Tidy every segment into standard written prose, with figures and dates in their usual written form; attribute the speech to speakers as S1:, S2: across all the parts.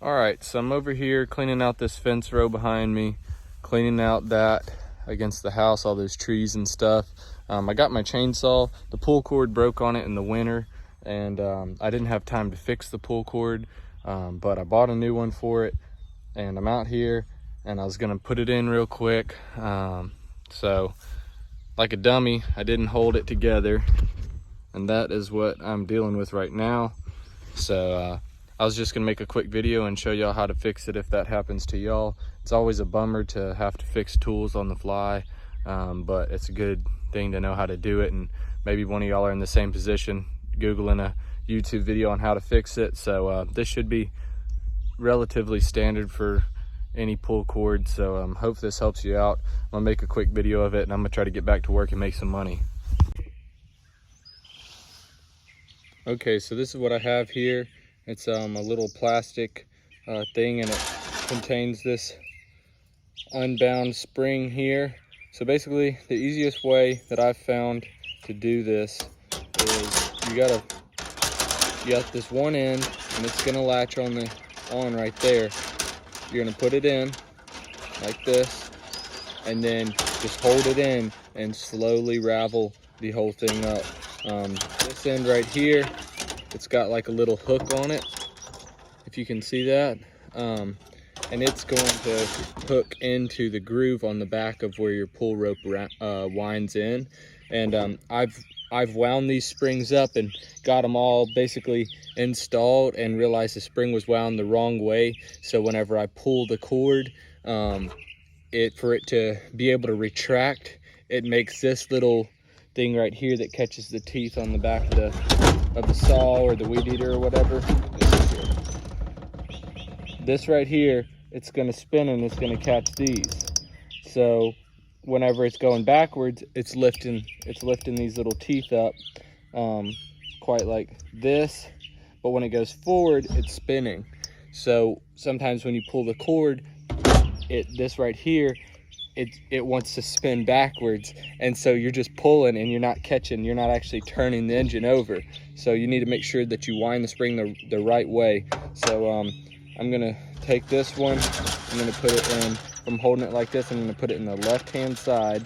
S1: All right, so I'm over here cleaning out this fence row behind me, cleaning out that against the house, all those trees and stuff. I got my chainsaw. The pull cord broke on it in the winter, and I didn't have time to fix the pull cord, but I bought a new one for it, and I'm out here, and I was gonna put it in real quick. So like a dummy, I didn't hold it together, and that is what I'm dealing with right now. So I was just gonna make a quick video and show y'all how to fix it if that happens to y'all. It's always a bummer to have to fix tools on the fly, but it's a good thing to know how to do it, and maybe one of y'all are in the same position, Googling a YouTube video on how to fix it. So this should be relatively standard for any pull cord, so hope this helps you out. I'm gonna make a quick video of it, and I'm gonna try to get back to work and make some money. Okay, so this is what I have here. It's a little plastic thing, and it contains this unbound spring here. So basically, the easiest way that I've found to do this is you got this one end, and it's gonna latch on right there. You're gonna put it in like this, and then just hold it in and slowly ravel the whole thing up. This end right here, it's got like a little hook on it, if you can see that, and it's going to hook into the groove on the back of where your pull rope winds in. And I've wound these springs up and got them all basically installed, and realized the spring was wound the wrong way. So whenever I pull the cord, for it to be able to retract, it makes this little thing right here that catches the teeth on the back of the saw or the weed eater or whatever. This right here, it's gonna spin and it's gonna catch these. So whenever it's going backwards, it's lifting these little teeth up, quite like this. But when it goes forward, it's spinning. So sometimes when you pull the cord, this right here, it wants to spin backwards, and so you're just pulling and you're not actually turning the engine over. So you need to make sure that you wind the spring the right way. So I'm gonna take this one, I'm gonna put it in, from holding it like this, I'm gonna put it in the left hand side,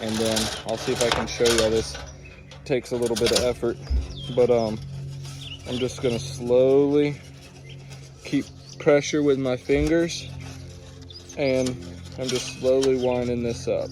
S1: and then I'll see if I can show you all this. It takes a little bit of effort, but I'm just gonna slowly keep pressure with my fingers, and I'm just slowly winding this up.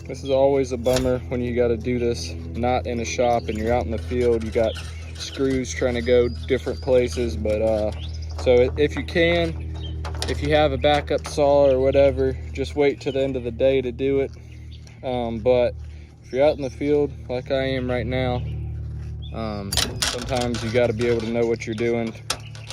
S1: This is always a bummer when you got to do this not in a shop and you're out in the field. You got screws trying to go different places, but so if you have a backup saw or whatever, just wait till the end of the day to do it. But if you're out in the field like I am right now, sometimes you got to be able to know what you're doing,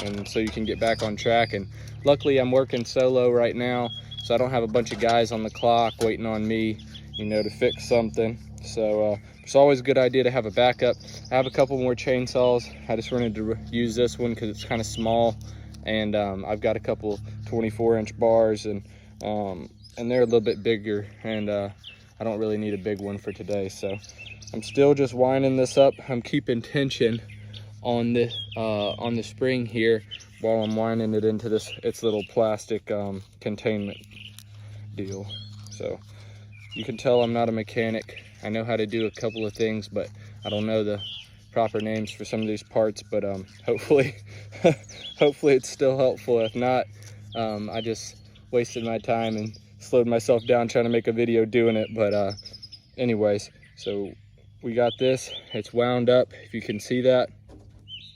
S1: and so you can get back on track. And luckily I'm working solo right now, so I don't have a bunch of guys on the clock waiting on me, to fix something. So it's always a good idea to have a backup. I have a couple more chainsaws. I just wanted to use this one because it's kind of small, and I've got a couple 24-inch bars, and they're a little bit bigger, and I don't really need a big one for today. So I'm still just winding this up. I'm keeping tension on the spring here while I'm winding it into its little plastic containment deal. So you can tell I'm not a mechanic. I know how to do a couple of things, but I don't know the proper names for some of these parts. But hopefully it's still helpful. If not, I just wasted my time and slowed myself down trying to make a video doing it. But anyways, so we got this, it's wound up, if you can see that.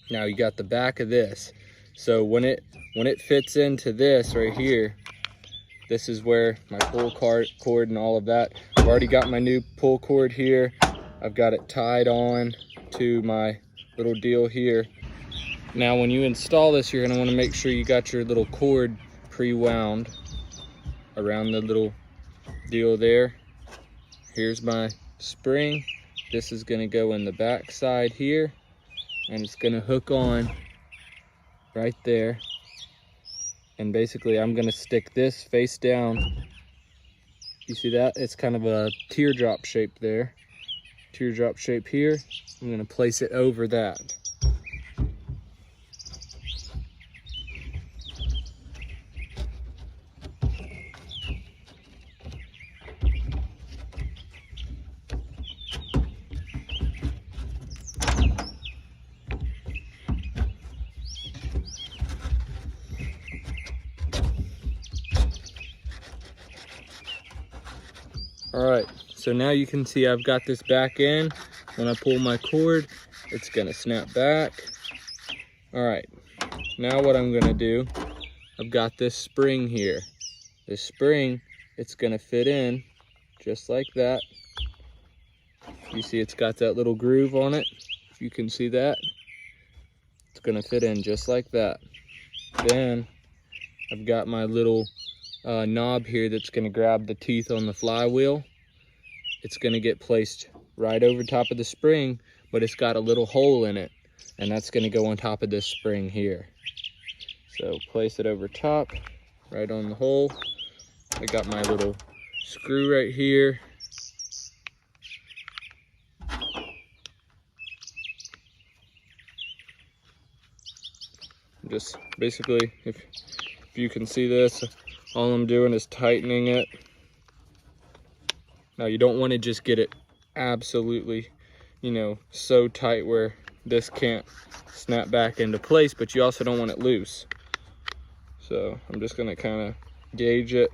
S1: Now you got the back of this. So when it fits into this right here, this is where my pull cord and all of that. I've already got my new pull cord here. I've got it tied on to my little deal here. Now when you install this, you're gonna wanna make sure you got your little cord pre-wound around the little deal there. Here's my spring. This is gonna go in the back side here, and it's gonna hook on right there. And basically I'm gonna stick this face down You see that? It's kind of a teardrop shape there. Teardrop shape here. I'm gonna place it over that. All right, so now you can see I've got this back in. When I pull my cord, it's gonna snap back. All right, now what I'm gonna do, I've got this spring here. This spring, it's gonna fit in just like that. You see it's got that little groove on it. If you can see that, it's gonna fit in just like that. Then I've got my little knob here that's gonna grab the teeth on the flywheel. It's gonna get placed right over top of the spring, but it's got a little hole in it, and that's gonna go on top of this spring here. So place it over top, right on the hole. I got my little screw right here. Just basically, if you can see this, all I'm doing is tightening it. Now you don't want to just get it absolutely, you know, so tight where this can't snap back into place, but you also don't want it loose. So I'm just gonna kind of gauge it,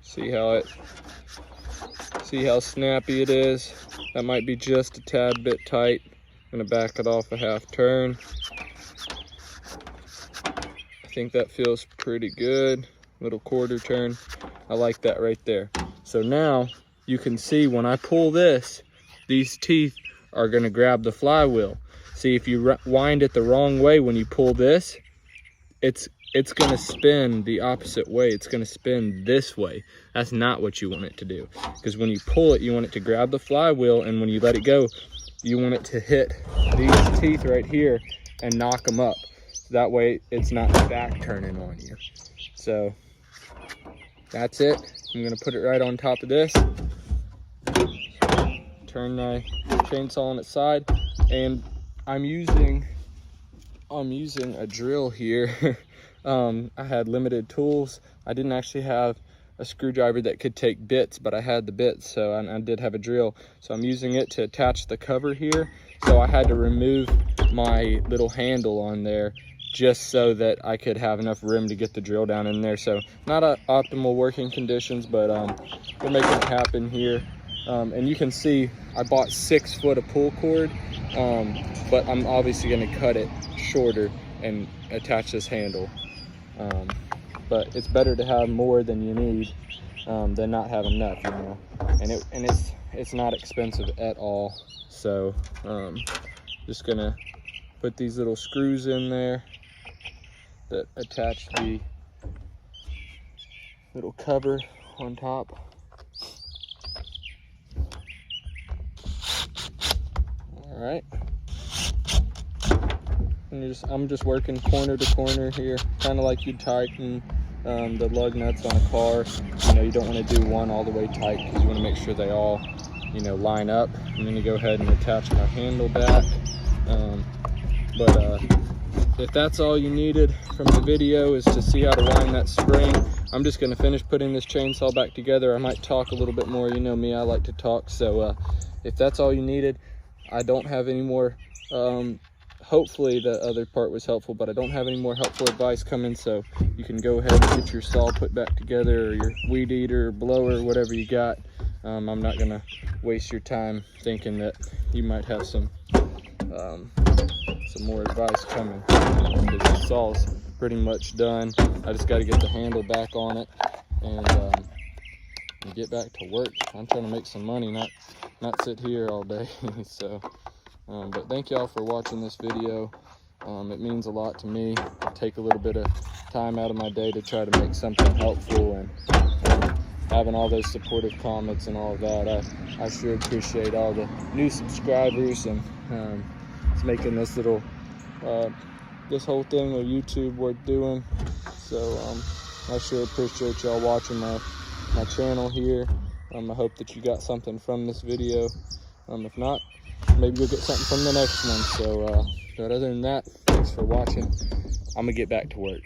S1: see how snappy it is. That might be just a tad bit tight. I'm gonna back it off a half turn. I think that feels pretty good. Little quarter turn. I like that right there. So now you can see when I pull this, these teeth are gonna grab the flywheel. See, if you wind it the wrong way when you pull this, it's gonna spin the opposite way. It's gonna spin this way. That's not what you want it to do. Because when you pull it, you want it to grab the flywheel, and when you let it go, you want it to hit these teeth right here and knock them up. That way it's not back turning on you. So that's it. I'm gonna put it right on top of this. Turn my chainsaw on its side, and I'm using a drill here. I had limited tools. I didn't actually have a screwdriver that could take bits, but I had the bits, so I did have a drill. So I'm using it to attach the cover here. So I had to remove my little handle on there just so that I could have enough room to get the drill down in there. So not optimal working conditions, but we're making it happen here. And you can see I bought 6 foot of pull cord, but I'm obviously gonna cut it shorter and attach this handle. But it's better to have more than you need than not have enough, you know. And it's not expensive at all. So just gonna put these little screws in there that attach the little cover on top. All right. And I'm just working corner to corner here, kind of like you'd tighten the lug nuts on a car. You know, you don't want to do one all the way tight because you want to make sure they all, you know, line up. I'm going to go ahead and attach my handle back. But if that's all you needed from the video is to see how to wind that spring, I'm just going to finish putting this chainsaw back together. I might talk a little bit more. You know me, I like to talk. So if that's all you needed, I don't have any more. Hopefully the other part was helpful, but I don't have any more helpful advice coming, so you can go ahead and get your saw put back together, or your weed eater, or blower, whatever you got. I'm not gonna waste your time thinking that you might have some more advice coming, because the saw's pretty much done. I just got to get the handle back on it and get back to work. I'm trying to make some money, not sit here all day. So but thank y'all for watching this video. It means a lot to me. I take a little bit of time out of my day to try to make something helpful, and having all those supportive comments and all of that. I sure appreciate all the new subscribers, and it's making this little this whole thing of YouTube worth doing. So I sure appreciate y'all watching my channel here. I hope that you got something from this video. If not, maybe you'll get something from the next one. So, but other than that, thanks for watching. I'm gonna get back to work.